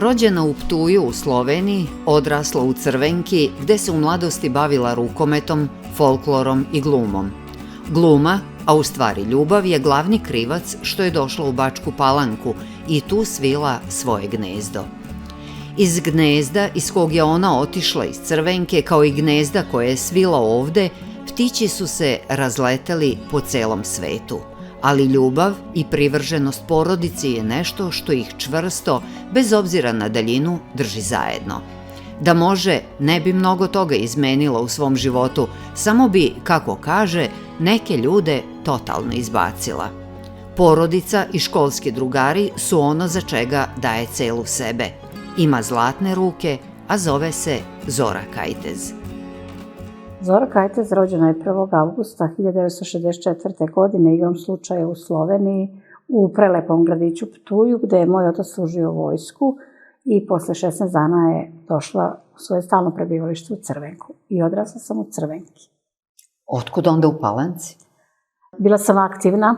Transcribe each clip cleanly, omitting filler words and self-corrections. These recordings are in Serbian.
Rođena u Ptuju u Sloveniji, odrasla u Crvenki gde se u mladosti bavila rukometom, folklorom i glumom. Gluma, a u stvari ljubav, je glavni krivac što je došla u Bačku Palanku i tu svila svoje gnezdo. Iz gnezda iz kog je ona otišla iz Crvenke, kao i gnezda koje je svila ovde, ptići su se razleteli po celom svetu. Ali ljubav i privrženost porodici je nešto što ih čvrsto, bez obzira na daljinu, drži zajedno. Da može, ne bi mnogo toga izmenila u svom životu, samo bi, kako kaže, neke ljude totalno izbacila. Porodica i školski drugari su ono za čega daje celu sebe. Ima zlatne ruke, a zove se Zora Kajtez. Zora Kajtez rođena je 1. avgusta 1964. godine igrom slučaja u Sloveniji, u prelepom gradiću Ptuju, gde je moj otac služio vojsku i posle 16 dana je došla u svoje stalno prebivalište u Crvenku i odrasla sam u Crvenki. Otkud onda u Palanci? Bila sam aktivna,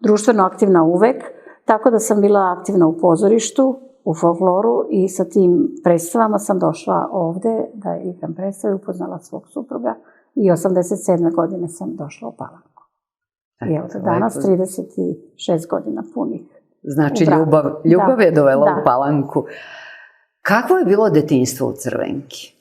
društveno aktivna uvek, tako da sam bila aktivna u pozorištu, u folkloru i sa tim predstavama sam došla ovde da igram predstave, upoznala svog supruga i 87. godine sam došla u Palanku. I evo da danas 36 godina punih. Znači ljubav je dovela u Palanku. Kakvo je bilo detinjstvo u Crvenki?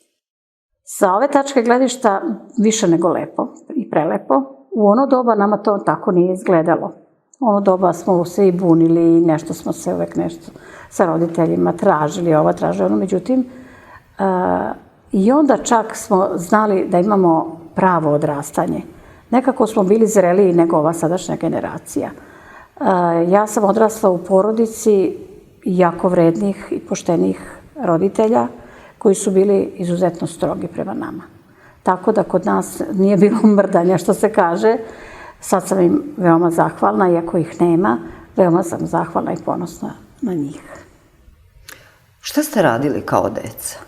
Sa ove tačke gledišta više nego lepo i prelepo. U ono doba nama to tako nije izgledalo. U ono doba smo se i bunili, nešto smo se uvek nešto sa roditeljima tražili, ono, međutim, i onda čak smo znali da imamo pravo odrastanje. Nekako smo bili zreliji nego ova sadašnja generacija. Ja sam odrasla u porodici jako vrednih i poštenih roditelja koji su bili izuzetno strogi prema nama. Tako da kod nas nije bilo mrdanja, što se kaže. Sad sam im veoma zahvalna, iako ih nema, veoma sam zahvalna i ponosna na njih. Šta ste radili kao deca?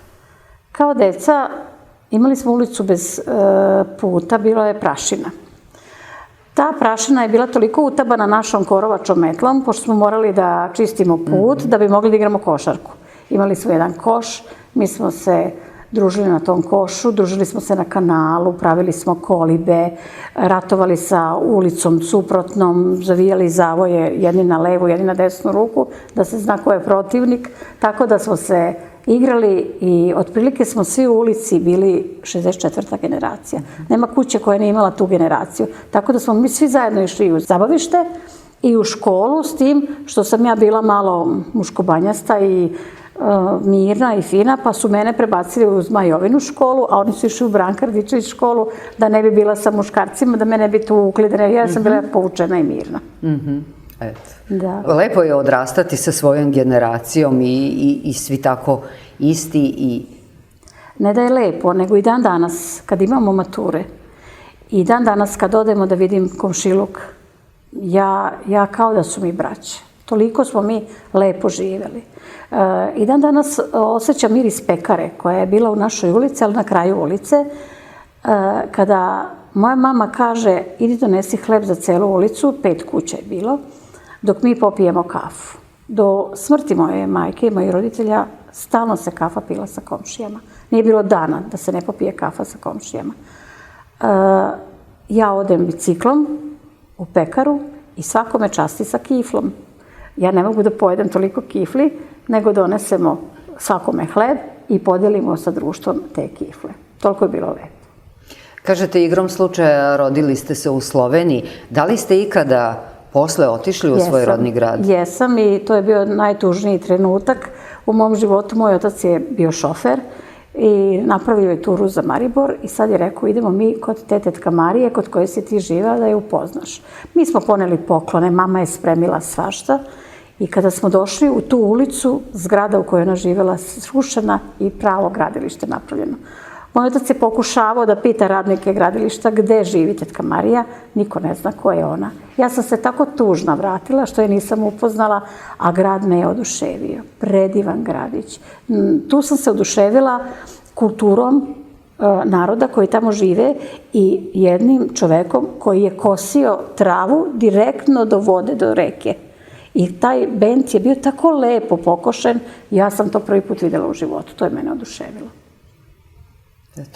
Kao deca imali smo ulicu bez puta, bilo je prašina. Ta prašina je bila toliko utabana našom korovačom metlom, pošto smo morali da čistimo put, da bi mogli da igramo košarku. Imali smo jedan koš, mi smo se družili na tom košu, družili smo se na kanalu, pravili smo kolibe, ratovali sa ulicom suprotnom, zavijali zavoje jedni na levu, jedni na desnu ruku, da se zna ko je protivnik. Tako da smo se igrali i otprilike smo svi u ulici bili 64. generacija. Nema kuće koja nije imala tu generaciju. Tako da smo mi svi zajedno išli u zabavište i u školu, s tim što sam ja bila malo muškobanjasta i mirna i fina, pa su mene prebacili u Zmajovinu školu, a oni su išli u Branka Radičević školu, da ne bi bila sa muškarcima, da me ne bi tu uvukli, ja sam bila povučena i mirna. Lepo je odrastati sa svojom generacijom i svi tako isti. Ne da je lepo, nego i dan danas, kad imamo mature, i dan danas kad odemo da vidim komšiluk, ja kao da su mi braće. Toliko smo mi lepo živeli. I dan danas osjećam miris pekare koja je bila u našoj ulici, ali na kraju ulice, kada moja mama kaže idi donesi hleb za celu ulicu, 5 kuća je bilo, dok mi popijemo kafu. Do smrti moje majke i mojih roditelja stalno se kafa pila sa komšijama. Nije bilo dana da se ne popije kafa sa komšijama. Ja odem biciklom u pekaru i svako me časti sa kiflom. Ja ne mogu da pojedem toliko kifli, nego donesemo svakome hleb i podelimo sa društvom te kifle. Toliko je bilo lepo. Kažete, igrom slučaja rodili ste se u Sloveniji. Da li ste ikada posle otišli u svoj rodni grad? Jesam i to je bio najtužniji trenutak. U mom životu moj otac je bio šofer i napravio je turu za Maribor i sad je rekao idemo mi kod te tetka Marije, kod koje si ti živa, da je upoznaš. Mi smo poneli poklone, mama je spremila svašta. I kada smo došli u tu ulicu, zgrada u kojoj ona živjela srušena i pravo gradilište napravljeno. Moj otac je pokušavao da pita radnike gradilišta gde živi tetka Marija, niko ne zna ko je ona. Ja sam se tako tužna vratila što je nisam upoznala, a grad me je oduševio. Predivan gradić. Tu sam se oduševila kulturom naroda koji tamo žive i jednim čovekom koji je kosio travu direktno do vode, do reke. I taj bench je bio tako lepo pokošen, ja sam to prvi put videla u životu, to je mene oduševilo.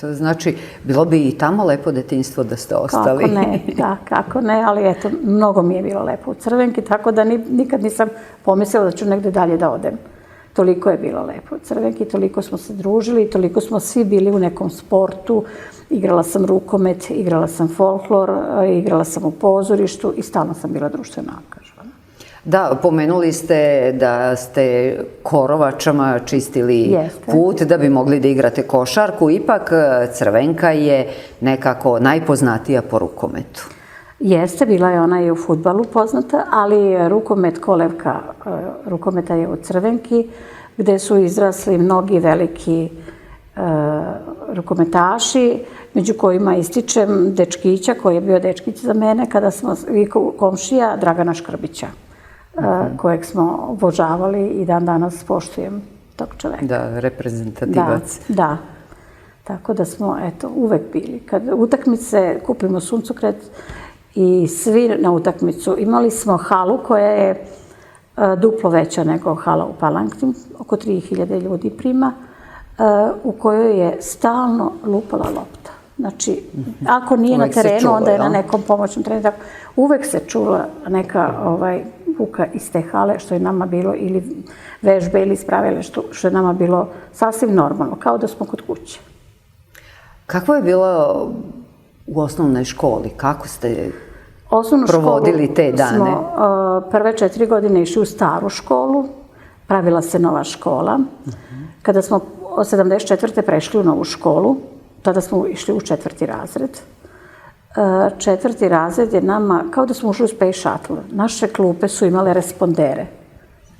To znači, bilo bi i tamo lepo detinjstvo da ste ostali. Kako ne, da, kako ne, ali eto, mnogo mi je bilo lepo u Crvenki, tako da nikad nisam pomislila da ću negde dalje da odem. Toliko je bilo lepo u Crvenki, toliko smo se družili, toliko smo svi bili u nekom sportu. Igrala sam rukomet, igrala sam folklor, igrala sam u pozorištu i stalno sam bila društveno angažovana. Da, pomenuli ste da ste Korovačama čistili put da bi mogli da igrate košarku. Ipak Crvenka je nekako najpoznatija po rukometu. Jeste, bila je ona i u fudbalu poznata, ali rukomet, kolevka rukometa je u Crvenki, gde su izrasli mnogi veliki rukometaši, među kojima ističem dečkića, koji je bio dečkić za mene, kada smo komšija Dragana Škrbića, kojeg smo obožavali i dan danas poštujem tog čoveka. Da, reprezentativac. Da. Tako da smo, eto, uvek bili. Kad utakmice kupimo suncokret i svi na utakmicu, imali smo halu koja je duplo veća nego hala u Palanki, oko 3000 ljudi prima, u kojoj je stalno lupala lopta. Znači, ako nije na terenu, onda je na nekom pomoćnom terenu. Uvek se čula neka buka iz te hale, što je nama bilo, ili vežbe ili spravile, što je nama bilo sasvim normalno, kao da smo kod kuće. Kako je bilo u osnovnoj školi? Kako ste provodili te dane? Smo prve 4 godine išli u staru školu, pravila se nova škola. Kada smo od 74. prešli u novu školu, tada smo išli u 4. razred. 4. razred je nama, kao da smo ušli u Space Shuttle. Naše klupe su imale respondere.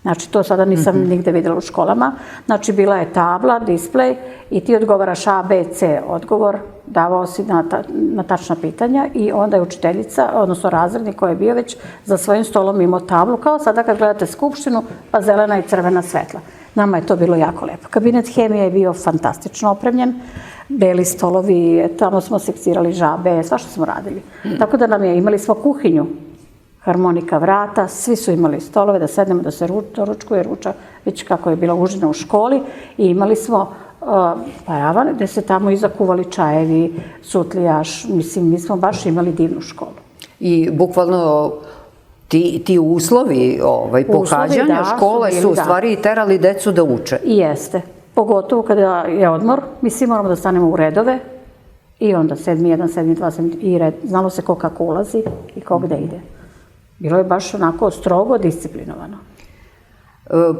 Znači, to sada nisam nigde videla u školama. Znači, bila je tabla, displej i ti odgovaraš A, B, C odgovor, davao si na tačna pitanja i onda je učiteljica, odnosno razrednik koji je bio već za svojim stolom imao tablu, kao sada kad gledate skupštinu, pa zelena i crvena svetla. Nama je to bilo jako lepo. Kabinet hemije je bio fantastično opremljen, beli stolovi, tamo smo sekcirali žabe, svašta smo radili. Tako da imali smo kuhinju, harmonika vrata, svi su imali stolove da sednemo, da se doručkuje ručak, već kako je bila užina u školi i imali smo paravan gde se tamo izakuvali čajevi, sutlijaš, mislim, mi smo baš imali divnu školu. I bukvalno ti uslovi pohađanja škole su u stvari terali decu da uče. I jeste. Pogotovo kada je odmor, mi svi moramo da stanemo u redove i onda 7. 1, 7. 2, 7. i red. Znalo se ko kako ulazi i ko gde ide. Bilo je baš onako strogo disciplinovano.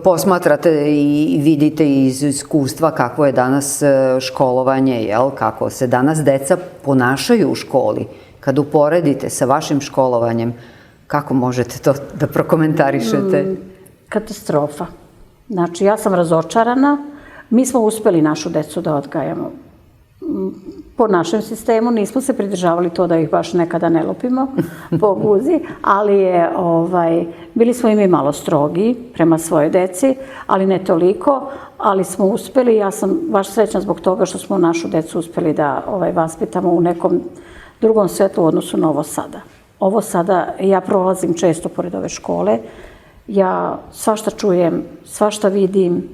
Posmatrate i vidite iz iskustva kako je danas školovanje, kako se danas deca ponašaju u školi. Kad uporedite sa vašim školovanjem, kako možete to da prokomentarišete? Katastrofa. Znači, ja sam razočarana. Mi smo uspeli našu decu da odgajamo po našem sistemu, nismo se pridržavali to da ih baš nekada ne lupimo po guzi, ali bili smo i mi malo strogi prema svojoj deci, ali ne toliko, ali smo uspeli, ja sam baš srećna zbog toga što smo našu decu uspeli da vaspitamo u nekom drugom svetu u odnosu na ovo sada. Ovo sada, ja prolazim često pored ove škole, ja svašta čujem, svašta vidim,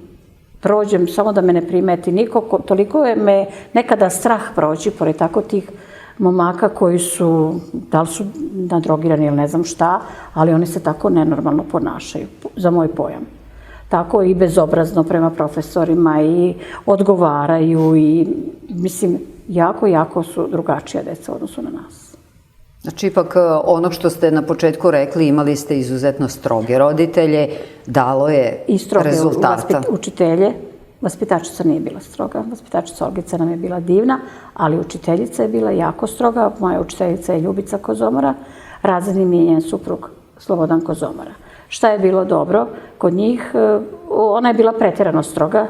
prođem, samo da me ne primeti niko, toliko je me nekada strah proći pored tako tih momaka koji su, da li su nadrogirani ili ne znam šta, ali oni se tako nenormalno ponašaju, za moj pojam. Tako i bezobrazno prema profesorima i odgovaraju i, mislim, jako su drugačija deca u odnosu na nas. Znači, ipak ono što ste na početku rekli, imali ste izuzetno stroge roditelje, dalo je rezultata. I stroge učitelje. Vaspitačica nije bila stroga, vaspitačica Olgica nam je bila divna, ali učiteljica je bila jako stroga. Moja učiteljica je Ljubica Kozomora, razredni mi je njen suprug Slobodan Kozomora. Šta je bilo dobro kod njih? Ona je bila preterano stroga,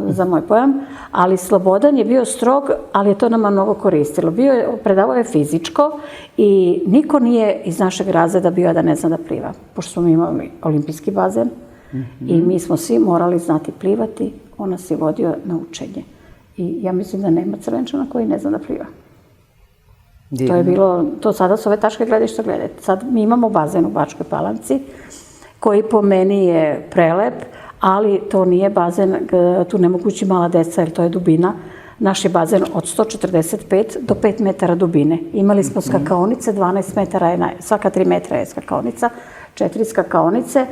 za moj pojam, ali Slobodan je bio strog, ali je to nama mnogo koristilo. Predavao je fizičko i niko nije iz našeg razreda bio da ne zna da pliva, pošto smo imali olimpijski bazen i mi smo svi morali znati plivati, on nas je vodio na učenje. I ja mislim da nema Crvenčana koji ne zna da pliva. To je bilo, to sada su ove tačke gledišta gledajte. Sad mi imamo bazen u Bačkoj Palanci, koji po meni je prelep, ali to nije bazen, tu ne mogu ići mala deca jer to je dubina. Naš je bazen od 145 do 5 metara dubine. Imali smo skakaonice, 12 metara je, svaka 3 metra je skakaonica, 4 skakaonice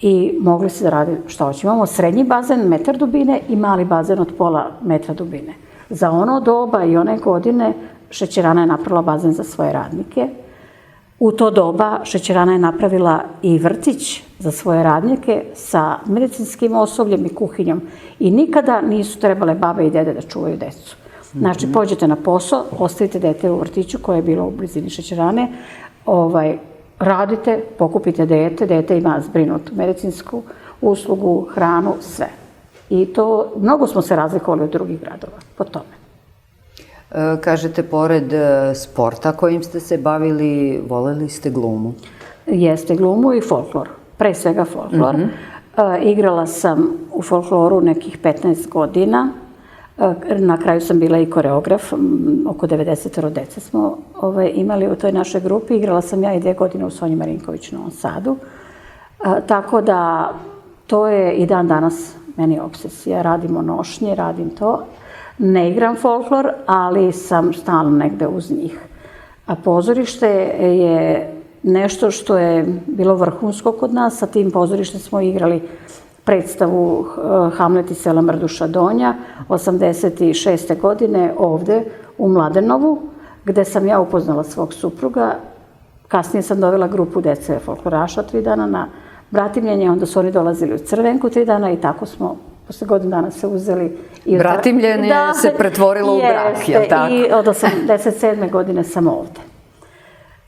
i mogli se da radi šta hoće. Imamo srednji bazen, metar dubine i mali bazen od pola metra dubine. Za ono doba i one godine šećerana je napravila bazen za svoje radnike. U to doba šećerana je napravila i vrtić za svoje radnike sa medicinskim osobljem i kuhinjom. I nikada nisu trebale babe i dede da čuvaju decu. Znači, pođete na posao, ostavite dete u vrtiću koje je bilo u blizini šećerane, radite, pokupite dete, dete ima zbrinutu medicinsku uslugu, hranu, sve. I to, mnogo smo se razlikovali od drugih gradova po tome. Kažete, pored sporta kojim ste se bavili, voleli ste glumu? Jeste glumu i folklor, pre svega folklor. Igrala sam u folkloru nekih 15 godina. Na kraju sam bila i koreograf, oko 90 dece smo imali u toj našoj grupi. Igrala sam ja i 2 godine u Sonji Marinković u Novom Sadu. Tako da to je i dan danas meni obsesija. Radimo nošnje, radim to. Ne igram folklor, ali sam stalno negde uz njih. A pozorište je nešto što je bilo vrhunsko kod nas. Sa tim pozorištem smo igrali predstavu Hamlet i sela Mrduša Donja 86. godine ovde u Mladenovu, gde sam ja upoznala svog supruga. Kasnije sam dovela grupu dece folkloraša 3 dana na bratimljenje, onda su oni dolazili u Crvenku 3 dana i tako smo posle godinu dana se uzeli. Bratimljenje se pretvorilo u brak, je li tako? I od 87. godine sam ovde.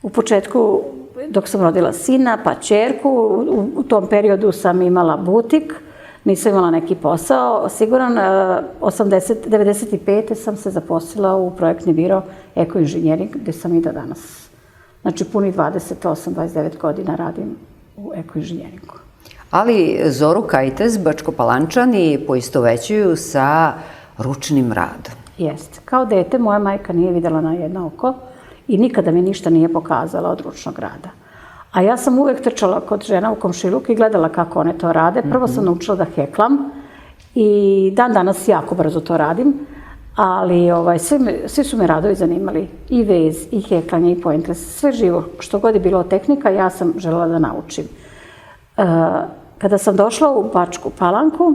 U početku, dok sam rodila sina, pa ćerku, u tom periodu sam imala butik, nisam imala neki posao. Siguran, 95. sam se zaposlila u projektni biro Ekoinženjering, gde sam i do danas. Znači, puni 28-29 godina radim u Ekoinženjeringu. Ali Zoru Kajtez Bačkopalančani poistovećuju sa ručnim radom. Jeste. Kao dete moja majka nije videla na jedno oko i nikada mi ništa nije pokazala od ručnog rada. A ja sam uvek trčala kod žena u komšiluk i gledala kako one to rade. Prvo sam naučila da heklam i dan danas jako brzo to radim, ali svi su me radovi zanimali. I vez, i heklanje, i poentres, sve živo. Što god je bilo tehnika, ja sam želela da naučim. Kada sam došla u Bačku Palanku,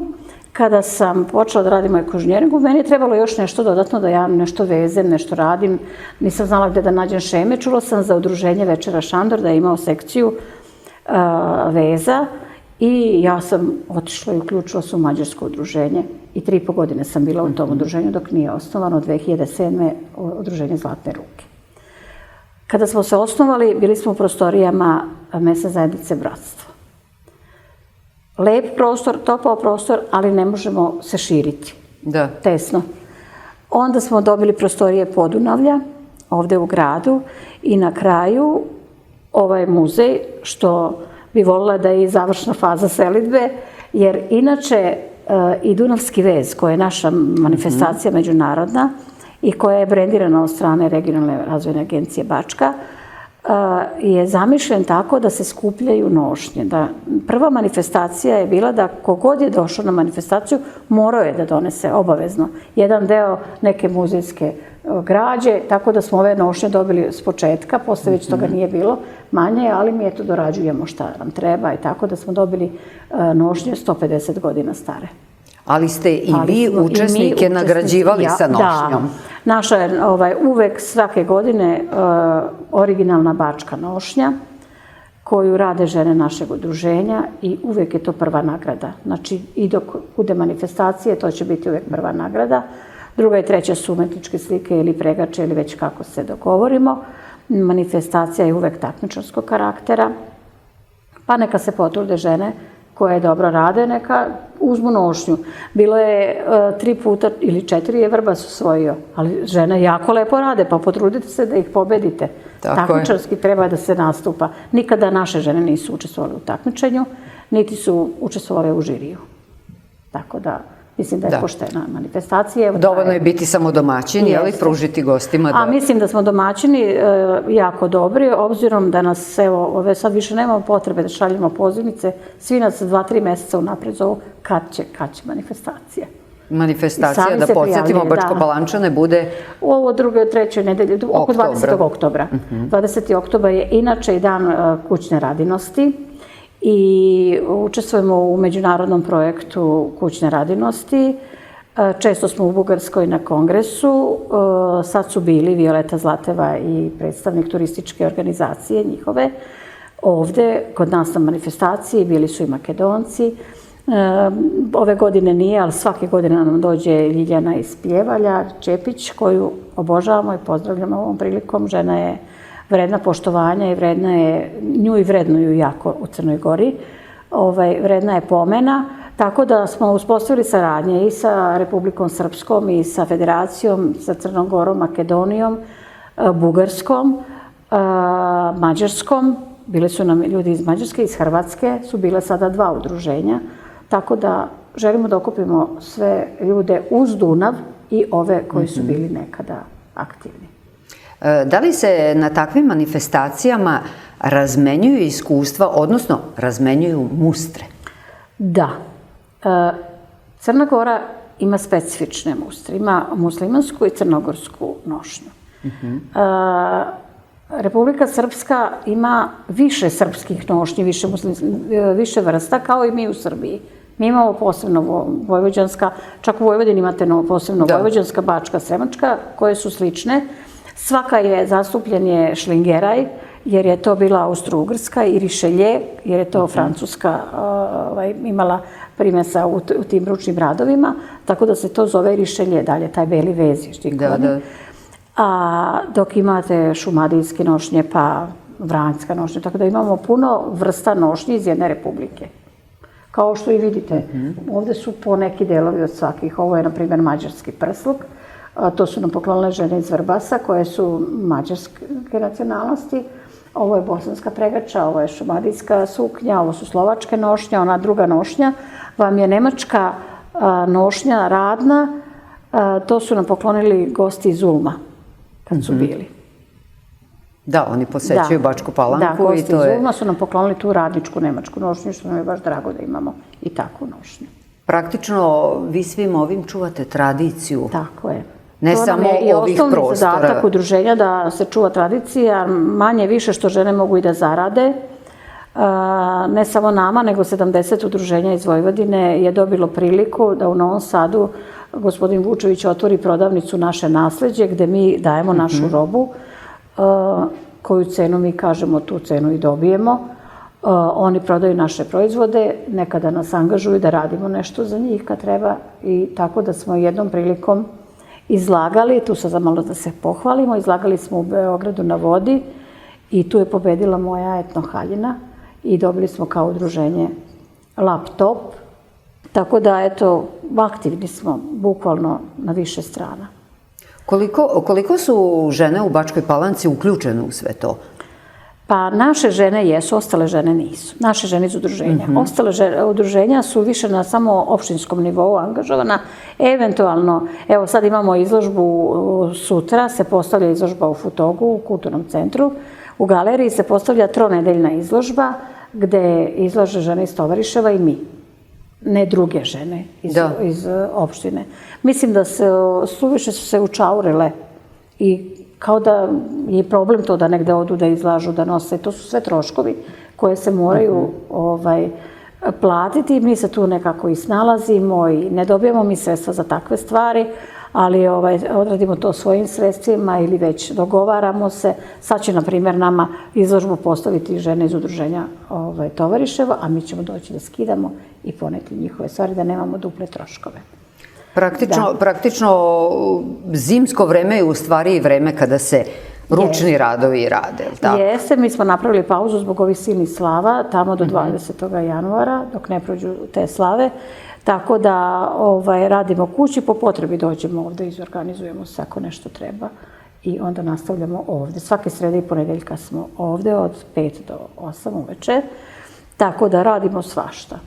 kada sam počela da radim u ekoinženjeringu, meni je trebalo još nešto dodatno, da ja nešto vezem, nešto radim. Nisam znala gde da nađem šeme. Čula sam za udruženje Večera Šandor da je imao sekciju veza i ja sam otišla i uključila se u mađarsko udruženje i 3,5 godine sam bila u tom udruženju dok nije osnovano 2007. udruženje Zlatne ruke. Kada smo se osnovali, bili smo u prostorijama mesne zajednice Bratstvo. Lep prostor, topao prostor, ali ne možemo se širiti. Da. Tesno. Onda smo dobili prostorije Podunavlja, ovde u gradu, i na kraju ovaj muzej, što bi volila da je i završna faza selidbe, jer inače i Dunavski vez, koja je naša manifestacija međunarodna i koja je brendirana od strane Regionalne razvojne agencije Bačka, je zamišljen tako da se skupljaju nošnje. Prva manifestacija je bila da kogod je došao na manifestaciju morao je da donese obavezno jedan deo neke muzejske građe, tako da smo ove nošnje dobili s početka, posle već toga nije bilo manje, ali mi eto dorađujemo šta nam treba i tako da smo dobili nošnje 150 godina stare. Ali ste i vi učesnike nagrađivali sa nošnjom. Da. Naša je uvek svake godine originalna bačka nošnja koju rade žene našeg udruženja i uvek je to prva nagrada. Znači i dok bude manifestacije to će biti uvek prva nagrada. Druga i treća su umetničke slike ili pregače ili već kako se dogovorimo. Manifestacija je uvek takmičarskog karaktera. Pa neka se potrude žene koje dobro rade, neka uzmu nošnju. Bilo je 3 puta ili 4 je Vrbas osvojio, ali žene jako lepo rade, pa potrudite se da ih pobedite. Takmičarski treba da se nastupa. Nikada naše žene nisu učestvovale u takmičenju, niti su učestvovale u žiriju. Tako da Mislim da je poštena manifestacija. Dovoljno je biti samo domaćin, jeli, pružiti gostima. A mislim da smo domaćini jako dobri, obzirom da nas, evo, sad više nemamo potrebe da šaljemo pozivnice, svi nas 2-3 meseca unapred zovu kad će manifestacija. Manifestacija, da podsjetimo, Bačkopalančane bude... U ovo druge, treće nedelje, oko 20. oktobra. 20. oktobar je inače i dan kućne radinosti i učestvujemo u međunarodnom projektu kućne radinosti. Često smo u Bugarskoj na kongresu, sad su bili Violeta Zlateva i predstavnik turističke organizacije njihove. Ovde, kod nas na manifestaciji, bili su i Makedonci. Ove godine nije, ali svake godine nam dođe Ljiljana iz Pljevalja, Čepić, koju obožavamo i pozdravljamo ovom prilikom. Žena je vredna poštovanja i vredna je, nju i vrednuju jako u Crnoj Gori, vredna je pomena, tako da smo uspostavili saradnje i sa Republikom Srpskom i sa Federacijom, sa Crnom Gorom, Makedonijom, Bugarskom, Mađarskom. Bili su nam ljudi iz Mađarske, iz Hrvatske, su bile sada 2 udruženja, tako da želimo da okupimo sve ljude uz Dunav i ove koji su bili nekada aktivni. Da li se na takvim manifestacijama razmenjuju iskustva, odnosno razmenjuju mustre? Da. Crna Gora ima specifične mustre. Ima muslimansku i crnogorsku nošnju. Republika Srpska ima više srpskih nošnji, više vrsta, kao i mi u Srbiji. Mi imamo posebno vojvođanska, čak u Vojvodini imate posebno vojvođanska, bačka, sremačka, koje su slične. Svaka je zastupljen je šlingeraj, jer je to bila Austro-Ugrska, i rišelje, jer je to Francuska imala primesa u tim ručnim radovima, tako da se to zove rišelje dalje, taj beli vez je štikovani. A dok imate šumadijske nošnje, pa vranjska nošnje, tako da imamo puno vrsta nošnji iz jedne republike. Kao što i vidite, ovde su po neki delovi od svakih. Ovo je, na primjer, mađarski prsluk. To su nam poklonile žene iz Vrbasa, koje su mađarske nacionalnosti. Ovo je bosanska pregača, ovo je šumadijska suknja, ovo su slovačke nošnje, ona druga nošnja vam je nemačka nošnja radna. To su nam poklonili gosti iz Ulma, kad su bili. Da, oni posećaju Bačku Palanku. Da, gosti iz Ulma su nam poklonili tu radničku nemačku nošnju, što nam je baš drago da imamo i takvu nošnju. Praktično, vi svim ovim čuvate tradiciju. Tako je. Ne samo ovih prostora. To nam je i osnovni zadatak udruženja, da se čuva tradicija, manje više što žene mogu i da zarade. Ne samo nama, nego 70 udruženja iz Vojvodine je dobilo priliku da u Novom Sadu gospodin Vučević otvori prodavnicu Naše nasleđe, gde mi dajemo našu robu, koju cenu mi kažemo, tu cenu i dobijemo. Oni prodaju naše proizvode, nekada nas angažuju da radimo nešto za njih kad treba, i tako da smo jednom prilikom izlagali, tu sad malo da se pohvalimo, izlagali smo u Beogradu na vodi i tu je pobedila moja etnohaljina i dobili smo kao udruženje laptop, tako da, eto, aktivni smo bukvalno na više strana. Koliko su žene u Bačkoj Palanci uključene u sve to? Pa naše žene jesu, ostale žene nisu. Naše žene iz udruženja. Ostale udruženja su više na samo opštinskom nivou angažovana. Eventualno, evo sad imamo izložbu, sutra se postavlja izložba u Futogu, u kulturnom centru. U galeriji se postavlja tronedeljna izložba gde izlaže žene iz Tovariševa i mi. Ne druge žene iz opštine. Mislim da suviše su se učaurile i kao da je problem to da negde odu da izlažu, da nose. To su sve troškovi koje se moraju platiti. Mi se tu nekako i snalazimo i ne dobijemo mi sredstva za takve stvari, ali odradimo to svojim sredstvima ili već dogovaramo se. Sad će, na primjer, nama izložbu postaviti žene iz udruženja Tovariševa, a mi ćemo doći da skidamo i poneti njihove stvari, da nemamo duple troškove. Praktično, zimsko vreme je u stvari i vreme kada se ručni radovi rade, je li tako? Jeste, mi smo napravili pauzu zbog ovih silnih slava, tamo do 20. januara, dok ne prođu te slave. Tako da radimo kući, po potrebi dođemo ovde, izorganizujemo se ako nešto treba i onda nastavljamo ovde. Svake srede i ponedeljka smo ovde od 5 do 8 uveče, tako da radimo svašta.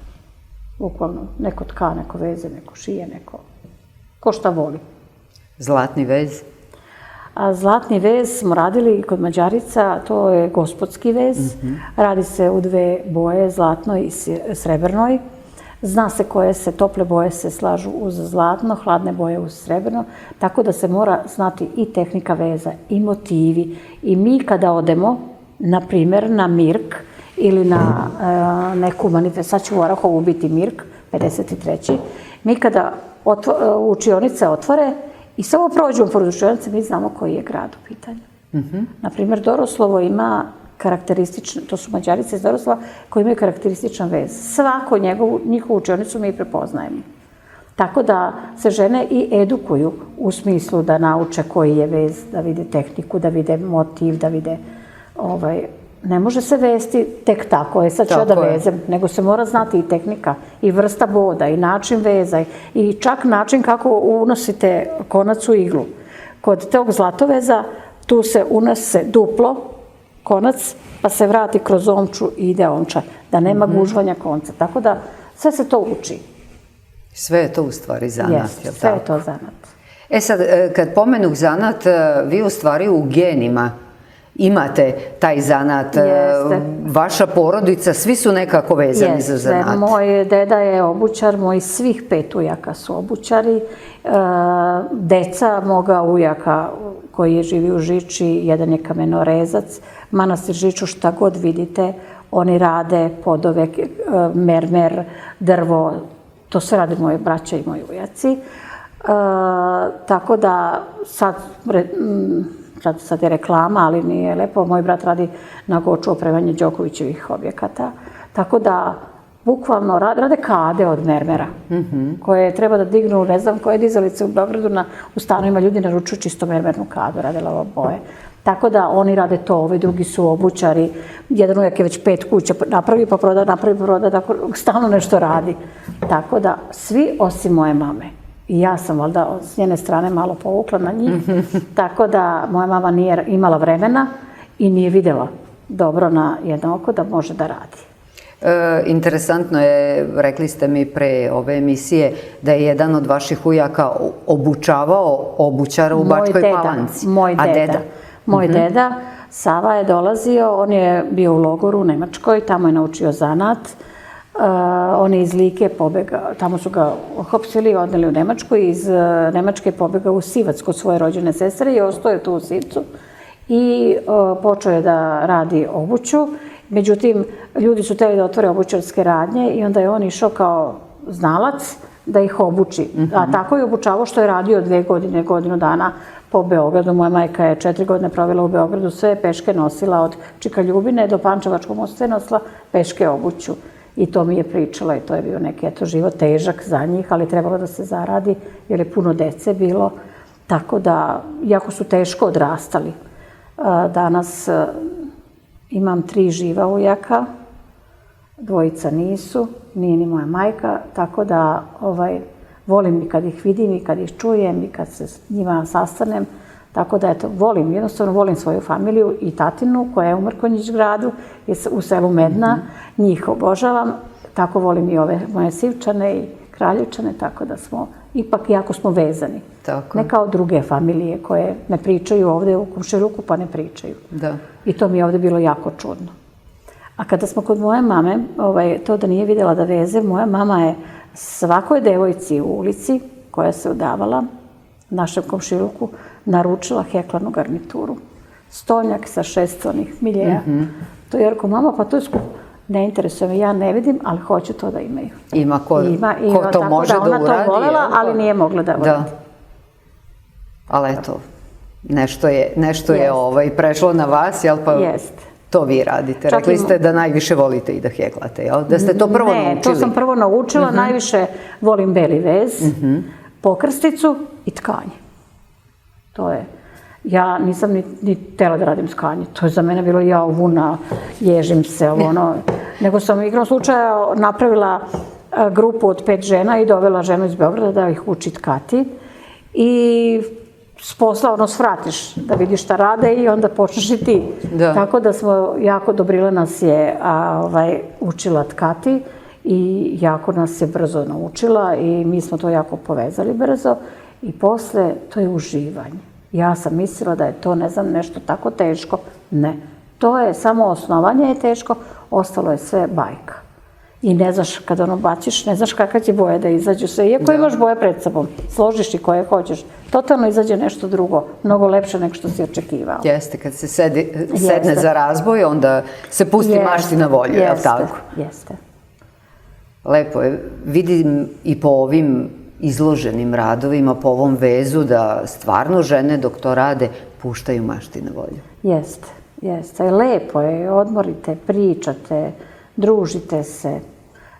bukvalno. Neko tka, neko veze, neko šije, neko ko šta voli. Zlatni vez? A zlatni vez smo radili kod Mađarica, to je gospodski vez. Radi se u dve boje, zlatnoj i srebrnoj. Zna se koje se tople boje se slažu uz zlatno, hladne boje uz srebrno, tako da se mora znati i tehnika veza, i motivi. I mi kada odemo, na primjer, na Mirk ili na neku manifestaciju, sad će u Orahovu biti Mirk, 53. Mi kada učionice otvore i samo prođemo pored učionice, mi znamo koji je grad u pitanju. Na primjer, Doroslovo ima karakterističan, to su Mađarice iz Doroslava, koji imaju karakterističan vez. Svako njihovu učionicu mi prepoznajemo. Tako da se žene i edukuju u smislu da nauče koji je vez, da vide tehniku, da vide motiv, da vide ne može se vesti tek tako, sad ću ja da vezem, nego se mora znati i tehnika, i vrsta boda, i način veza, i čak način kako unosite konac u iglu. Kod tog zlatoveza tu se unose duplo, konac, pa se vrati kroz omču i ide omča, da nema gužvanja konca. Tako da sve se to uči. Sve je to u stvari zanat, je li tako? Sve je to zanat. E sad, kad pomenuh zanat, vi u stvari u genima imate taj zanat, vaša porodica, svi su nekako vezani za zanat. Moj deda je obućar, moji svih 5 ujaka su obućari. Deca moga ujaka koji je živi u Žiči, jedan je kamenorezac, manastir Žiču, šta god vidite, oni rade podove, mermer, drvo, to sve rade moje braća i moji ujaci. Tako da sad je reklama, ali nije lepo. Moj brat radi na Goču opremanje Đokovićevih objekata. Tako da, bukvalno, rade kade od mermera, koje treba da dignu, ne znam koje dizalice u Beogradu, u stanovima ljudi naručuju čisto mermernu kadu, rade lavaboje. Tako da oni rade to, ovi drugi su obućari. Jedan ujak je već 5 kuća, napravi pa proda, tako stalno nešto radi. Tako da, svi osim moje mame. I ja sam valjda s njene strane malo povukla na njih, tako da moja mama nije imala vremena i nije videla dobro na jedno oko da može da radi. Interesantno je, rekli ste mi pre ove emisije, da je jedan od vaših ujaka obučavao obućara u Bačkoj Palanci. Moj deda, Sava je dolazio, on je bio u logoru u Nemačkoj, tamo je naučio zanat. On je iz Like pobegao, tamo su ga uhapsili, odneli u Nemačku i iz Nemačke je pobegao u Sivac kod svoje rođene sestre i ostao je tu u Sivcu i počeo je da radi obuću. Međutim, ljudi su hteli da otvore obućarske radnje i onda je on išao kao znalac da ih obuči. A tako je obučavao što je radio 2 godine, godinu dana po Beogradu. Moja majka je 4 godine provela u Beogradu, sve peške nosila od Čikaljubine do Pančevačkog mosta, sve nosila peške obuću. I to mi je pričala i to je bio neki život težak za njih, ali trebalo da se zaradi jer je puno dece bilo. Tako da, jako su teško odrastali. Danas imam 3 živa ujaka, 2 nisu, nije ni moja majka, tako da volim i kad ih vidim i kad ih čujem i kad se s njima sastanem. Tako da, eto, jednostavno volim svoju familiju i tatinu koja je u Mrkonjić gradu, u selu Medna, njih obožavam. Tako volim i ove moje Sivčane i Kraljevčane, tako da smo, ipak jako smo vezani. Ne kao druge familije koje ne pričaju ovde u komšiluku, pa ne pričaju. I to mi je ovde bilo jako čudno. A kada smo kod moje mame, to da nije vidjela da veze, moja mama je svakoj devojci u ulici koja se udavala, našem komšiluku, naručila heklanu garnituru. Stolnjak sa 6 onih miljeja. To je rekao, mama, pa to je skupo. Ne interesuje me, ja ne vidim, ali hoću to da imaju. Ima ko to može da uradi. Ona to volela, ali nije mogla da uradi. Ali eto, nešto je prešlo na vas, jel pa to vi radite. Rekli ste da najviše volite i da heklate, jel? Da ste to prvo naučili. Ne, to sam prvo naučila, najviše volim beli vez, pokrsticu i tkanje. To je. Ja nisam ni htela da radim tkanje. To je za mene bilo ja vuna, ježim se, nego sam igrom slučaja napravila grupu od 5 žena i dovela ženu iz Beograda da ih uči tkati. I s posla svratiš da vidiš šta rade i onda počneš i ti. Tako da smo jako Dobrile nas je učila tkati i jako nas se brzo naučila i mi smo to jako povezali brzo i posle to je uživanje. Ja sam mislila da je to, ne znam, nešto tako teško. Ne. To je samo osnovanje je teško, ostalo je sve bajka. I ne znaš, kada ono baciš, ne znaš kakva će boje da izađu sve. Iako imaš boje pred sobom, složiš i koje hoćeš, totalno izađe nešto drugo, mnogo lepše nego što si očekivao. Jeste, kad se sedne za razboj, onda se pusti mašti na volju, je li tako? Jeste. Lepo je. Vidim i po ovim izloženim radovima, po ovom vezu, da stvarno žene dok to rade puštaju mašti na volju. Jeste, jeste. Lepo je, odmorite, pričate, družite se.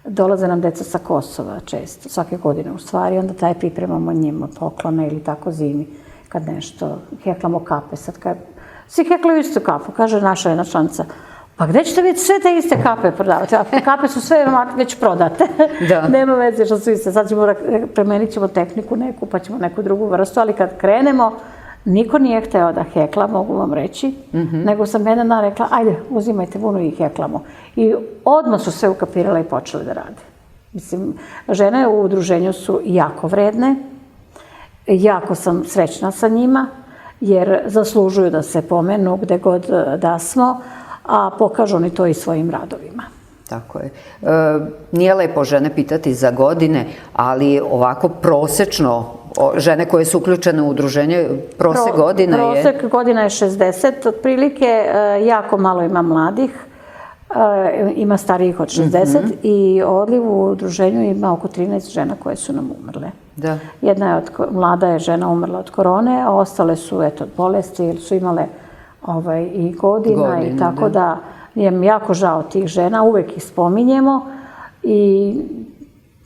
Dolaze nam deca sa Kosova često, svake godine u stvari, onda taj pripremamo njima poklone ili tako zimi, kad nešto, heklamo kape. Sad kad svi heklaju istu kapu, kaže naša jedna članica, pa gde ćete vidjeti sve te iste kape prodavati? A kape su sve već prodate. Nema veze što su iste. Sad ćemo, premenit ćemo tehniku neku, pa ćemo neku drugu vrstu, ali kad krenemo, niko nije hteo da hekla, mogu vam reći, nego sam jedan dan rekla, ajde, uzimajte vunu i heklamo. I odmah su sve ukapirale i počele da rade. Mislim, žene u udruženju su jako vredne, jako sam srećna sa njima, jer zaslužuju da se pomenu gde god da smo, a pokažu oni to i svojim radovima. Tako je. Nije lepo žene pitati za godine, ali ovako prosečno, žene koje su uključene u udruženje, prosek godina je... Prosek godina je 60, otprilike jako malo ima mladih, ima starijih od 60 i odliv u udruženju ima oko 13 žena koje su nam umrle. Jedna je mlada je žena umrla od korone, a ostale su od bolesti ili su imale i godina i tako da je jako žao tih žena, uvek ih spominjemo i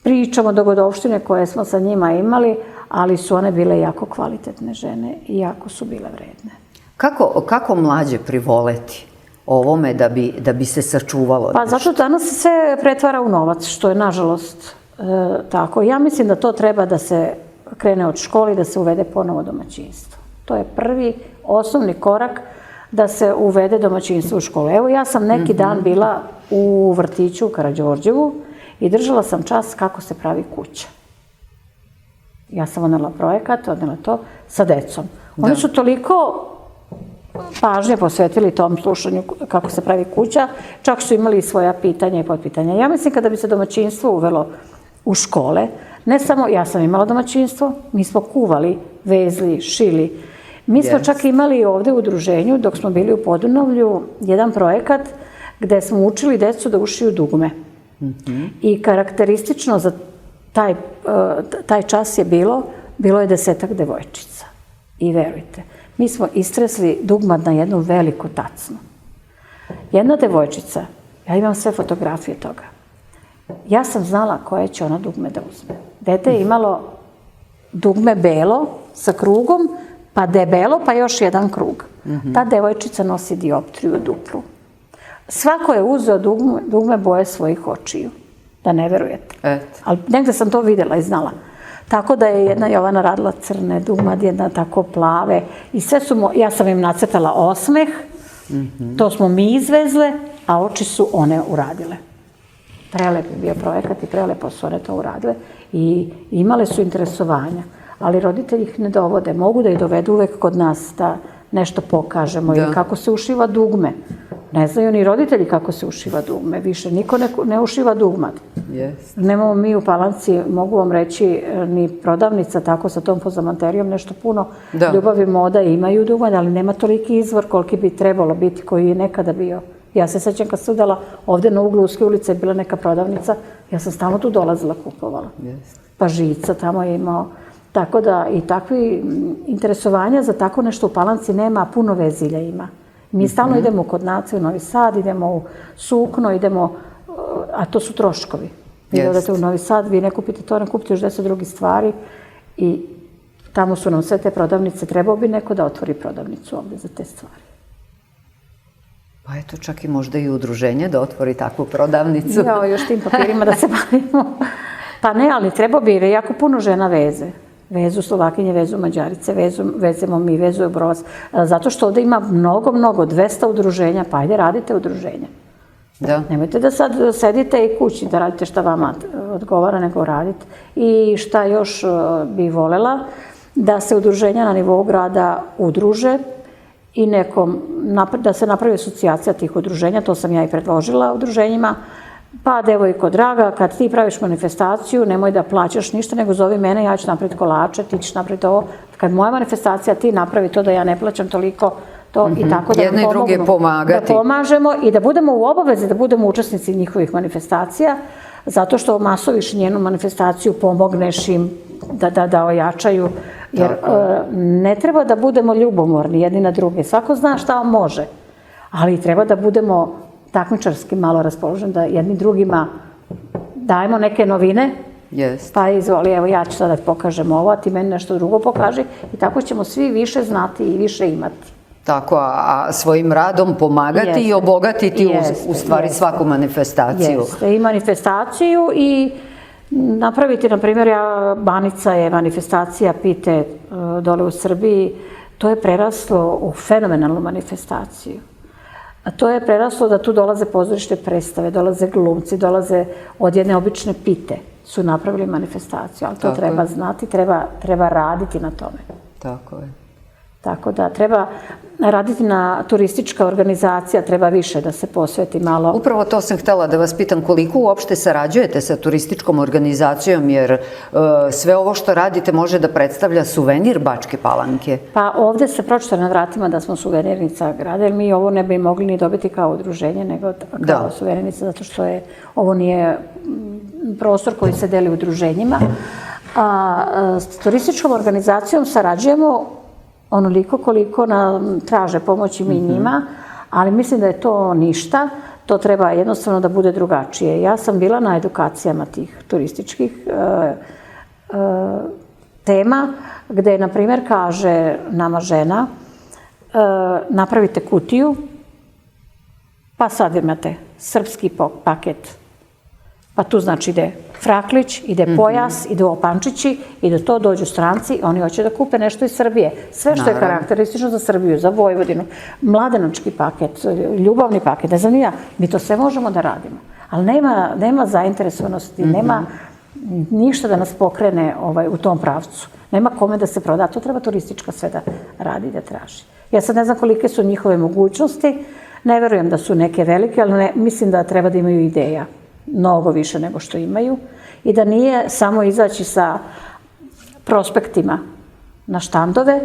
pričamo dogodovštine koje smo sa njima imali, ali su one bile jako kvalitetne žene i jako su bile vredne. Kako mlađe privoleti ovome da bi se sačuvalo? Pa zato danas se sve pretvara u novac, što je nažalost tako. Ja mislim da to treba da se krene od škole i da se uvede ponovo domaćinstvo. To je prvi osnovni korak da se uvede domaćinstvo u školu. Evo, ja sam neki dan bila u vrtiću u Karađorđevu i držala sam čas kako se pravi kuća. Ja sam odnela projekat, odnela to sa decom. Oni su toliko pažnje posvetili tom slušanju kako se pravi kuća, čak su imali svoja pitanja i potpitanja. Ja mislim kada bi se domaćinstvo uvelo u škole, ne samo, ja sam imala domaćinstvo, mi smo kuvali, vezli, šili. Mi smo čak imali ovde u udruženju, dok smo bili u Podunavlju, jedan projekat gde smo učili decu da ušiju dugme. I karakteristično za taj čas je bilo je 10-ak devojčica. I verujte, mi smo istresli dugmad na jednu veliku tacnu. Jedna devojčica, ja imam sve fotografije toga, ja sam znala koje će ona dugme da uzme. Dete je imalo dugme belo sa krugom, pa debelo, pa još jedan krug. Ta devojčica nosi dioptriju duplu. Svako je uzeo dugme boje svojih očiju, da ne verujete. Ali negde sam to videla i znala. Tako da je jedna Jovana radila crne dugmad, jedna tako plave. I sve su, ja sam im nacrtala osmeh, to smo mi izvezle, a oči su one uradile. Prelep je bio projekat i prelepo su one to uradile. I imale su interesovanja. Ali roditelji ih ne dovode. Mogu da ih dovedu uvek kod nas da nešto pokažemo ili kako se ušiva dugme. Ne znaju ni roditelji kako se ušiva dugme. Više niko ne ušiva dugmad. Nemamo mi u Palanci, mogu vam reći, ni prodavnica tako sa tom pozamanterijom nešto puno. Ljubav i moda imaju dugmad, ali nema toliki izvor koliki bi trebalo biti, koji je nekada bio. Ja se sećam kad sam udala ovde na uglu Uske ulice je bila neka prodavnica, ja sam stalno tu dolazila, kupovala. Pa Žica tamo je imao. Tako da i takvi interesovanja za tako nešto u Palanci nema, a puno vezilja ima. Mi stalno idemo kod Nace u Novi Sad, idemo u Sukno, idemo, a to su troškovi. Vi odete u Novi Sad, vi ne kupite to, ne kupite još 10 drugih stvari i tamo su nam sve te prodavnice. Trebao bi neko da otvori prodavnicu ovde za te stvari. Pa eto, čak i možda i udruženje da otvori takvu prodavnicu. Još tim papirima da se bavimo. Pa ne, ali trebao bi, jer je jako puno žena veze. Vezu Slovakinje, vezu Mađarice, vezemo mi, vezu Obrovac. Zato što ovde ima mnogo, 200 udruženja, pa ajde radite udruženja. Da. Nemojte da sad sedite i kući da radite šta vama odgovara, nego radite. I šta još bi volela, da se udruženja na nivou grada udruže i da se napravi asocijacija tih udruženja, to sam ja i predložila udruženjima. Pa, devojko draga, kad ti praviš manifestaciju, nemoj da plaćaš ništa, nego zovi mene, ja ću napraviti kolače, ti ćeš napraviti ovo. Kad moja manifestacija, ti napravi to da ja ne plaćam toliko, to i tako da jedne i druge pomagati. Da pomažemo i da budemo u obavezi, da budemo učesnici njihovih manifestacija, zato što masoviš njenu manifestaciju, pomogneš im da ojačaju, jer ne treba da budemo ljubomorni jedni na druge. Svako zna šta on može, ali treba da budemo takmičarski malo raspoloženi, da jedni drugima dajemo neke novine, pa izvoli, evo ja ću sada da pokažem ovo, a ti meni nešto drugo pokaži i tako ćemo svi više znati i više imati. Tako, a svojim radom pomagati i obogatiti u stvari svaku manifestaciju. Jeste, i manifestaciju i napraviti, na primjer, Banica je manifestacija Pite dole u Srbiji, to je preraslo u fenomenalnu manifestaciju. A to je preraslo da tu dolaze pozorišne predstave, dolaze glumci, dolaze od jedne obične Pite, su napravili manifestaciju, ali to treba znati, treba raditi na tome. Tako je. Tako da treba raditi na turistička organizacija, treba više da se posveti malo. Upravo to sam htela da vas pitam, koliko uopšte sarađujete sa turističkom organizacijom, jer sve ovo što radite može da predstavlja suvenir Bačke Palanke. Pa ovde se pročita na vratima da smo suvenirnica grada, jer mi ovo ne bi mogli ni dobiti kao udruženje, nego kao suvenirnica, zato što ovo nije prostor koji se deli udruženjima. S turističkom organizacijom sarađujemo onoliko koliko nam traže pomoći mi njima, ali mislim da je to ništa, to treba jednostavno da bude drugačije. Ja sam bila na edukacijama tih turističkih tema, gde, na primjer, kaže nama žena, napravite kutiju, pa sad imate srpski paket, pa tu znači ide fraklić, ide pojas, ide opančići i do to dođu stranci, oni hoće da kupe nešto iz Srbije. Sve što je karakteristično za Srbiju, za Vojvodinu, mladenački paket, ljubavni paket, ne znam ni ja, mi to sve možemo da radimo. Ali nema zainteresovanosti, nema ništa da nas pokrene u tom pravcu. Nema kome da se proda, to treba turistička sve da radi i da traži. Ja sad ne znam kolike su njihove mogućnosti, ne verujem da su neke velike, ali mislim da treba da imaju ideja. Mnogo više nego što imaju i da nije samo izaći sa prospektima na štandove,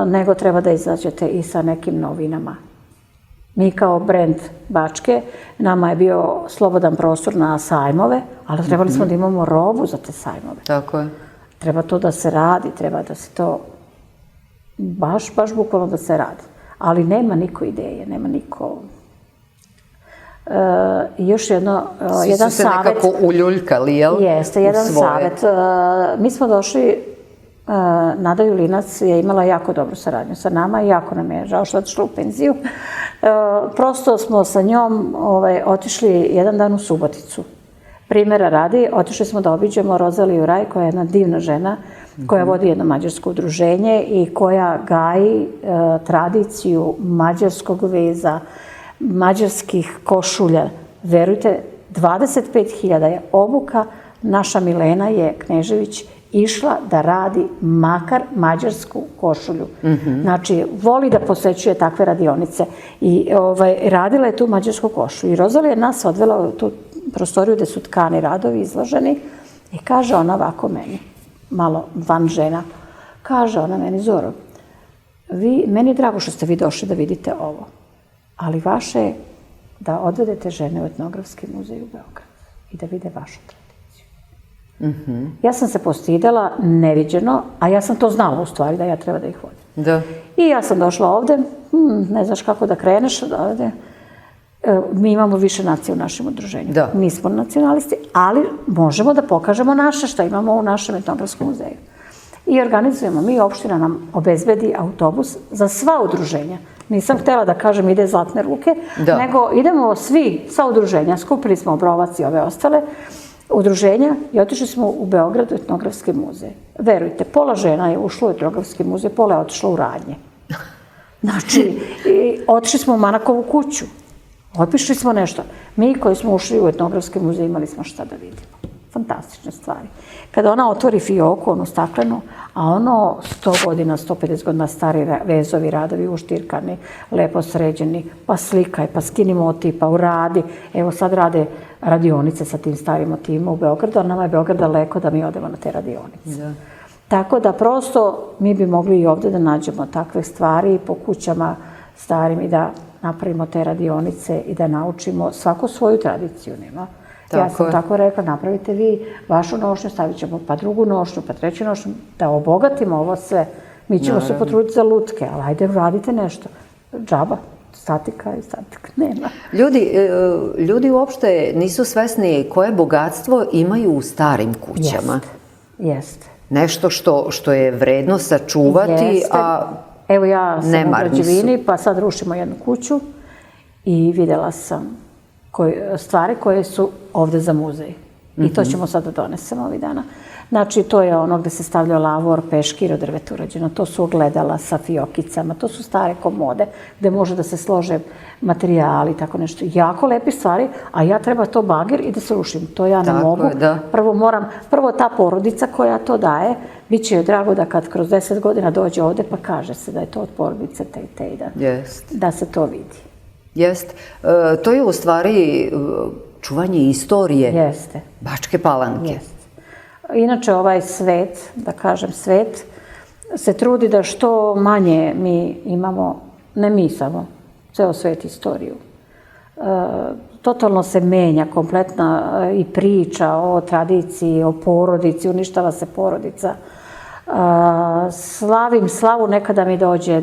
nego treba da izađete i sa nekim novinama. Mi kao brend Bačke, nama je bio slobodan prostor na sajmove, ali trebali smo da imamo robu za te sajmove. Tako je. Treba to da se radi, treba da se to baš bukvalno da se radi. Ali nema niko ideje, nema niko... Još jedan savjet. Svi su se nekako uljuljkali, jel? Jeste, jedan savjet. Mi smo došli, Nada Julinac je imala jako dobru saradnju sa nama i jako nam je žao što je otišla u penziju. Prosto smo sa njom otišli jedan dan u Suboticu. Primjera radi, otišli smo da obiđemo Rozaliju Raj, koja je jedna divna žena, koja vodi jedno mađarsko udruženje i koja gaji tradiciju mađarskog veza, mađarskih košulja. Verujte, 25.000 je obuka. Naša Milena je Knežević išla da radi makar mađarsku košulju. Znači, voli da posećuje takve radionice. I radila je tu mađarsku košulju. I Rozalija je nas odvela u tu prostoriju gde su tkani radovi izloženi i kaže ona ovako meni, malo van žena, kaže ona meni, Zoro, meni je drago što ste vi došli da vidite ovo. Ali vaše je da odvedete žene u Etnografski muzej u Beograd i da vide vašu tradiciju. Ja sam se postidela neviđeno, a ja sam to znala u stvari da ja treba da ih vodim. I ja sam došla ovde, ne znaš kako da kreneš ovde. Mi imamo više nacija u našem udruženju. Nismo nacionalisti, ali možemo da pokažemo naše što imamo u našem Etnografskom muzeju. I organizujemo, opština nam obezbedi autobus za sva udruženja. Nisam htjela da kažem ide Zlatne ruke, nego idemo svi sa udruženja. Skupili smo Obrovac i ove ostale udruženja i otišli smo u Beograd u Etnografski muzej. Verujte, pola žena je ušlo u Etnografski muzej, pola je otišlo u radnje. Znači, otišli smo u Manakovu kuću. Obišli smo nešto. Mi koji smo ušli u etnografski muzej imali smo šta da vidimo. Fantastične stvari. Kada ona otvori fioku, onu staklenu, a ono 100 godina, 150 godina stari vezovi, radovi uštirkani, lepo sređeni, pa slikaj, pa skini motiv, pa uradi. Evo sad rade radionice sa tim starim motivima u Beogradu, a nama je Beograd daleko da mi odemo na te radionice. Da. Tako da prosto mi bi mogli i ovde da nađemo takve stvari po kućama starim i da napravimo te radionice i da naučimo svaku svoju tradiciju, nema. Ja sam tako rekla, napravite vi vašu nošnju, stavit ćemo pa drugu nošnju, pa treću nošnju, da obogatimo ovo sve. Mi ćemo se potruditi za lutke, ali ajde, radite nešto. Džaba, statika i statika, nema. Ljudi uopšte nisu svesni koje bogatstvo imaju u starim kućama. Jeste. Nešto što je vredno sačuvati, a evo ja sam u građevini, pa sad rušimo jednu kuću i vidjela sam stvari koje su ovde za muzej. I to ćemo sad da donesemo ovih dana. Znači, to je ono gde se stavljao lavor, peškir od drveta urađeno. To su ogledala sa fiokicama, to su stare komode gde može da se slože materijali i tako nešto. Jako lepi stvari, a ja treba to bagir i da se rušim. To ja ne mogu. Prvo ta porodica koja to daje, bit će joj drago da kad kroz 10 godina dođe ovde pa kaže se da je to od porodice te i te i da se to vidi. Jest. To je u stvari čuvanje istorije Bačke Palanke. Jest. Inače, ovaj svet, da kažem svet, se trudi da što manje mi imamo, ne mi samo, ceo svet istoriju. Totalno se menja kompletna i priča o tradiciji, o porodici, uništava se porodica. Slavim slavu, nekada mi dođe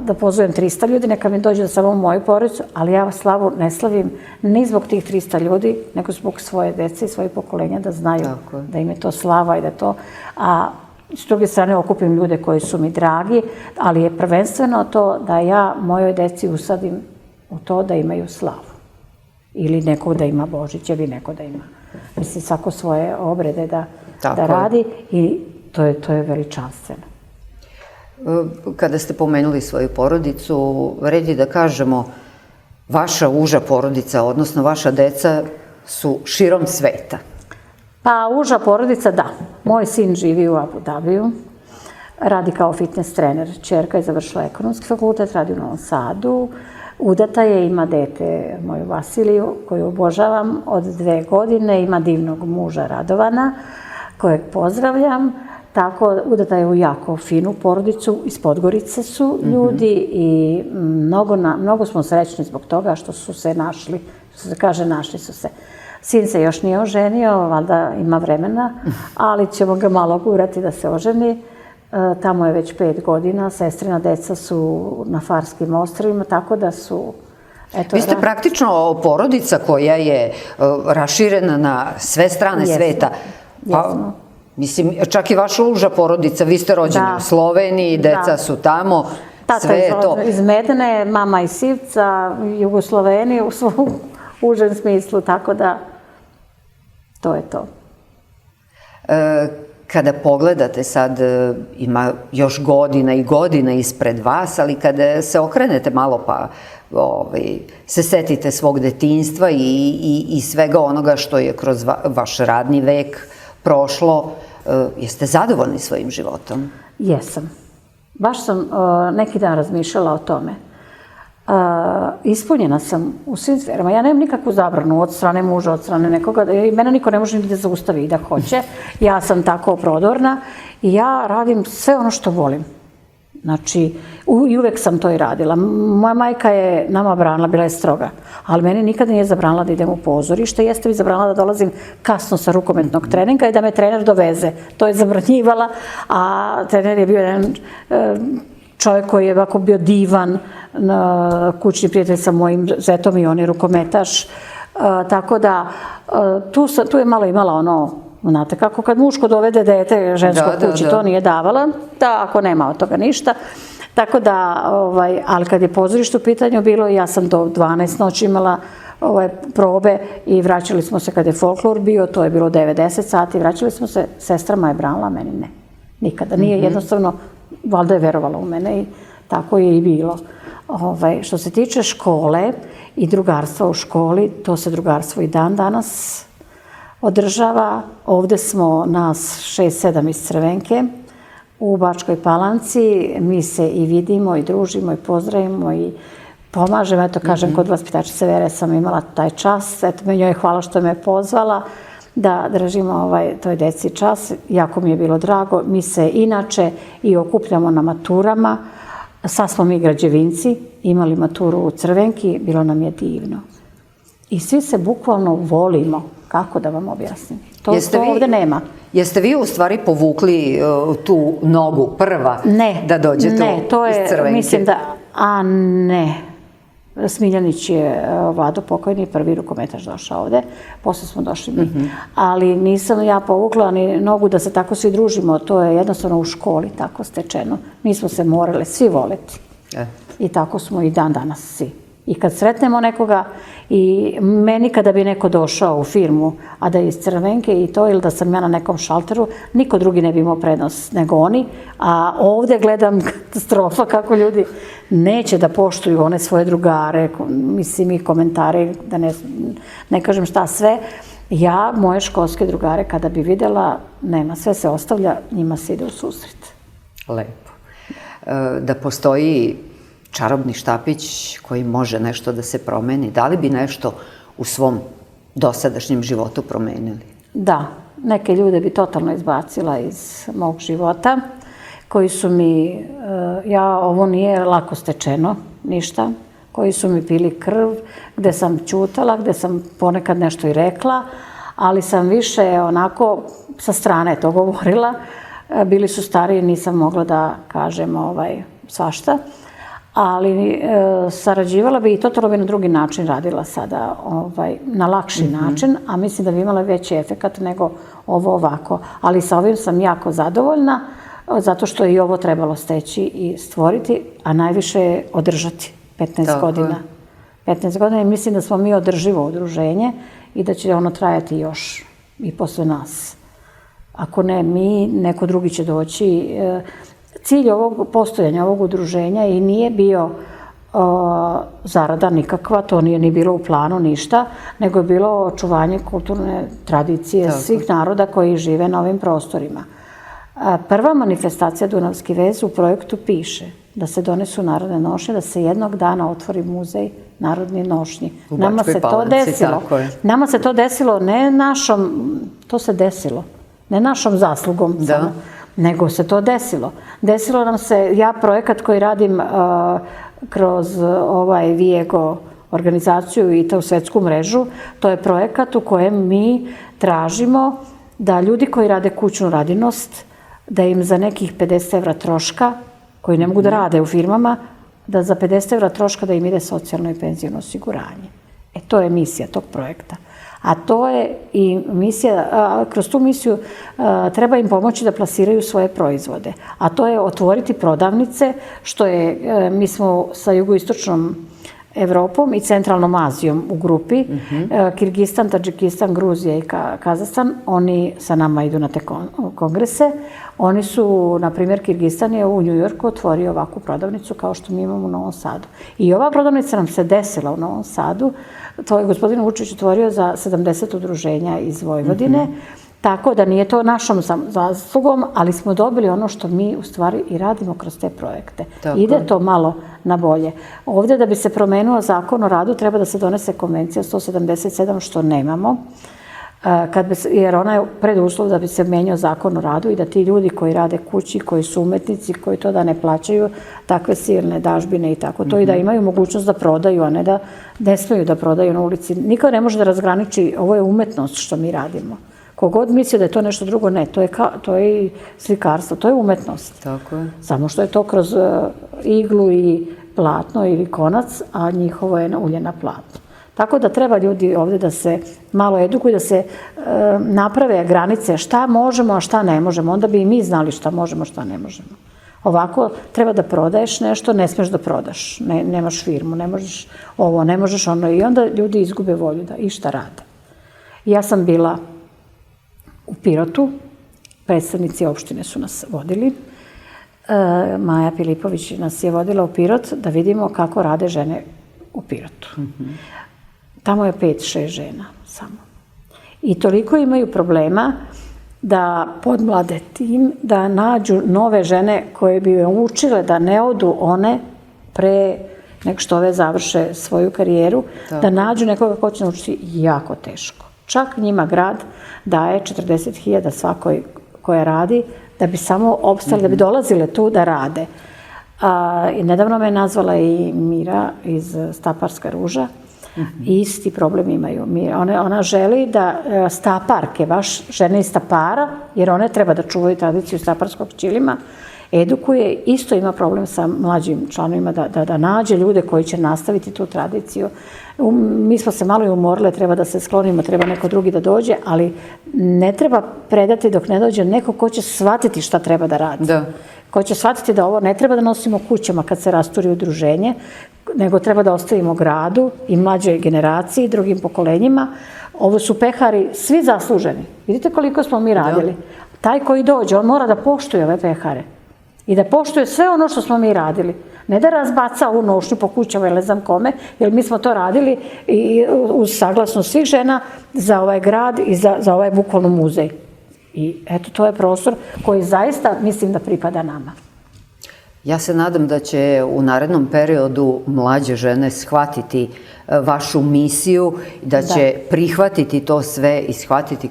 da pozovem 300 ljudi, neka mi dođe da samo moju porodicu, ali ja slavu ne slavim ni zbog tih 300 ljudi, nego zbog svoje dece i svojih pokolenja da znaju da im je to slava i da to... A s druge strane okupim ljude koji su mi dragi, ali je prvenstveno to da ja mojoj deci usadim u to da imaju slavu. Ili neko da ima Božić, ili neko da ima. Mislim, svako svoje obrede da radi i to je veličanstveno. Kada ste pomenuli svoju porodicu, red je da kažemo vaša uža porodica, odnosno vaša deca su širom sveta. Pa uža porodica, da. Moj sin živi u Abu Dhabiju, radi kao fitness trener. Ćerka je završila ekonomski fakultet, radi u Novom Sadu. Udata je, ima dete, moju Vasiliju, koju obožavam od 2 godine, ima divnog muža Radovana, kojeg pozdravljam. Tako, udata je u jako finu porodicu, iz Podgorice su ljudi i mnogo smo srećni zbog toga što su se našli, što se kaže našli su se. Sin se još nije oženio, valjda ima vremena, ali ćemo ga malo gurati da se oženi. Tamo je već 5 godina, sestrina deca su na Farskim ostrvima, tako da su... Vi ste praktično porodica koja je raširena na sve strane sveta. Jesmo. Mislim, čak i vaša uža porodica, vi ste rođeni u Sloveniji, deca su tamo, sve je to. Tata iz Medene, mama iz Sivca, Jugosloveniji u svom užem smislu, tako da to je to. Kada pogledate sad, ima još godina i godina ispred vas, ali kada se okrenete malo pa se setite svog detinjstva i svega onoga što je kroz vaš radni vek prošlo, jeste zadovoljni svojim životom? Jesam. Baš sam neki dan razmišljala o tome. Ispunjena sam u svim sferama. Ja nemam nikakvu zabranu od strane muža, od strane nekoga. Mene niko ne može ni da zaustavi i da hoće. Ja sam tako prodorna i ja radim sve ono što volim. Znači, i uvek sam to i radila. Moja majka je nama branila, bila je stroga, ali meni nikada nije zabranila da idem u pozorište. Jeste mi zabranila da dolazim kasno sa rukometnog treninga i da me trener doveze. To je zabranjivala, a trener je bio jedan čovjek koji je ovako bio divan, kućni prijatelj sa mojim zetom i on je rukometaš. Tako da, tu je malo imala ono, znate kako kad muško dovede dete žensko kući, to nije davala, da ako nema od toga ništa. Tako da, ali kad je pozorište u pitanju bilo, ja sam do 12 noći imala probe i vraćali smo se kad je folklor bio, to je bilo 90 sati, vraćali smo se, sestrama je branila, meni ne. Nikada. Nije jednostavno, valjda je verovala u mene i tako je i bilo. Što se tiče škole i drugarstva u školi, to se drugarstvo i dan danas održava. Ovde smo nas 6-7 iz Crvenke u Bačkoj Palanci. Mi se i vidimo i družimo i pozdravimo i pomažemo. Eto, kažem, kod vaspitačice Vere sam imala taj čas. Eto, meni joj hvala što me pozvala da držimo toj deci čas. Jako mi je bilo drago. Mi se inače i okupljamo na maturama. Sad smo mi građevinci, imali maturu u Crvenki, bilo nam je divno. I svi se bukvalno volimo. Kako da vam objasnim? To ovde nema. Jeste vi u stvari povukli tu nogu prva da dođete iz Crvenke? Ne, to je, mislim da, ne. Smiljanić je Vlado pokojni, prvi rukometaš došao ovde, posle smo došli mi. Ali nisam ja povukla ni nogu da se tako svi družimo, to je jednostavno u školi tako stečeno. Mi smo se morali svi voleti. I tako smo i dan danas svi. I kad sretnemo nekoga, i meni kada bi neko došao u firmu, a da je iz Crvenke i to, ili da sam ja na nekom šalteru, niko drugi ne bi imao prednost nego oni, a ovde gledam katastrofa kako ljudi neće da poštuju one svoje drugare, mislim i komentare, da ne kažem šta sve. Ja, moje školske drugare, kada bi videla, nema, sve se ostavlja, njima se ide u susret. Lepo. Da postoji čarobni štapić koji može nešto da se promeni, da li bi nešto u svom dosadašnjem životu promenili? Da, neke ljude bi totalno izbacila iz mog života, koji su mi, ovo nije lako stečeno, ništa, koji su mi pili krv, gde sam ćutala, gde sam ponekad nešto i rekla, ali sam više onako sa strane to govorila. Bili su stariji, nisam mogla da kažem svašta. Ali sarađivala bi i totalno bi na drugi način radila sada, na lakši način, a mislim da bi imala veći efekat nego ovo ovako. Ali sa ovim sam jako zadovoljna, zato što je i ovo trebalo steći i stvoriti, a najviše održati 15 godina. 15 godina i mislim da smo mi održivo udruženje i da će ono trajati još i posle nas. Ako ne mi, neko drugi će doći. Cilj ovog postojanja, ovog udruženja i nije bio zarada nikakva, to nije ni bilo u planu ništa, nego je bilo očuvanje kulturne tradicije svih naroda koji žive na ovim prostorima. Prva manifestacija Dunavski vez u projektu piše da se donesu narodne nošnje, da se jednog dana otvori muzej narodnih nošnji. Nama se to desilo. Nama se to desilo, ne našom, to se desilo, ne našom zaslugom samo, nego se to desilo. Desilo nam se, ja projekat koji radim kroz Viego organizaciju i tu svetsku mrežu, to je projekat u kojem mi tražimo da ljudi koji rade kućnu radinost, da im za nekih 50 evra troška, koji ne mogu da rade u firmama, da za 50 evra troška da im ide socijalno i penzijno osiguranje. To je misija tog projekta. A to je i misija, kroz tu misiju treba im pomoći da plasiraju svoje proizvode. A to je otvoriti prodavnice, što je, mi smo sa jugoistočnom Evropom i centralnom Azijom u grupi, Kirgistan, Tadžikistan, Gruzija i Kazahstan, oni sa nama idu na te kongrese. Oni su, na primjer, Kirgistan je u Njujorku otvorio ovakvu prodavnicu kao što mi imamo u Novom Sadu. I ova prodavnica nam se desila u Novom Sadu. To je gospodin Vučić otvorio za 70 udruženja iz Vojvodine. Tako da nije to našom zaslugom, ali smo dobili ono što mi u stvari i radimo kroz te projekte. Ide to malo na bolje. Ovde da bi se promenuo zakon o radu treba da se donese konvencija 177, što nemamo, jer ona je preduslov da bi se menjao zakon o radu i da ti ljudi koji rade kući, koji su umetnici, koji to da ne plaćaju takve silne dažbine i tako to, i da imaju mogućnost da prodaju, a ne da ne smeju da prodaju na ulici. Niko ne može da razgraniči, ovo je umetnost što mi radimo. Kogod misli da je to nešto drugo, ne, to je i slikarstvo, to je umetnost. Tako je. Samo što je to kroz iglu i platno ili konac, a njihovo je ulje na platno. Tako da treba ljudi ovde da se malo edukuju, da se naprave granice šta možemo, a šta ne možemo. Onda bi i mi znali šta možemo, šta ne možemo. Ovako, treba da prodaješ nešto, ne smeš da prodaš. Nemaš firmu, ne možeš ovo, ne možeš ono. I onda ljudi izgube volju da išta rade. Ja sam bila u Pirotu, predstavnici opštine su nas vodili. Maja Filipović nas je vodila u Pirot da vidimo kako rade žene u Pirotu. Tamo je 5-6 žena samo. I toliko imaju problema da podmlade tim, da nađu nove žene koje bi učile da ne odu one pre nego što ove završe svoju karijeru, da nađu nekoga ko će naučiti jako teško. Čak njima grad daje 40.000 svakoj koja radi, da bi samo opstali, da bi dolazile tu da rade. I nedavno me nazvala i Mira iz Staparska ruža. Isti problem imaju. Ona želi da staparke, baš žene iz Stapara, jer one treba da čuvaju tradiciju staparskog ćilima, edukuje, isto ima problem sa mlađim članovima da nađe ljude koji će nastaviti tu tradiciju. Mi smo se malo i umorile, treba da se sklonimo, treba neko drugi da dođe, ali ne treba predati dok ne dođe neko ko će shvatiti šta treba da radi. Ko će shvatiti da ovo ne treba da nosimo kućama kad se rasturi udruženje, nego treba da ostavimo gradu i mlađoj generaciji i drugim pokolenjima. Ovo su pehari svi zasluženi. Vidite koliko smo mi radili. Taj koji dođe, on mora da poštuje ove pehare i da poštuje sve ono što smo mi radili. Ne da razbaca ovu nošnju po kućama ili ne znam kome, jer mi smo to radili uz saglasnost svih žena za ovaj grad i za ovaj bukvalno muzej. I eto, to je prostor koji zaista mislim da pripada nama. Ja se nadam da će u narednom periodu mlađe žene shvatiti vašu misiju, da će prihvatiti to sve i shvatiti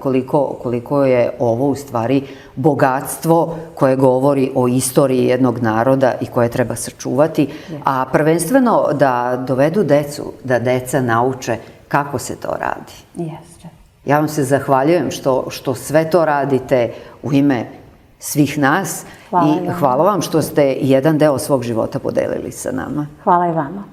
koliko je ovo u stvari bogatstvo koje govori o istoriji jednog naroda i koje treba sačuvati, a prvenstveno da dovedu decu, da deca nauče kako se to radi. Jeste. Ja vam se zahvaljujem što sve to radite u ime svih nas i hvala vam što ste jedan deo svog života podelili sa nama. Hvala i vama.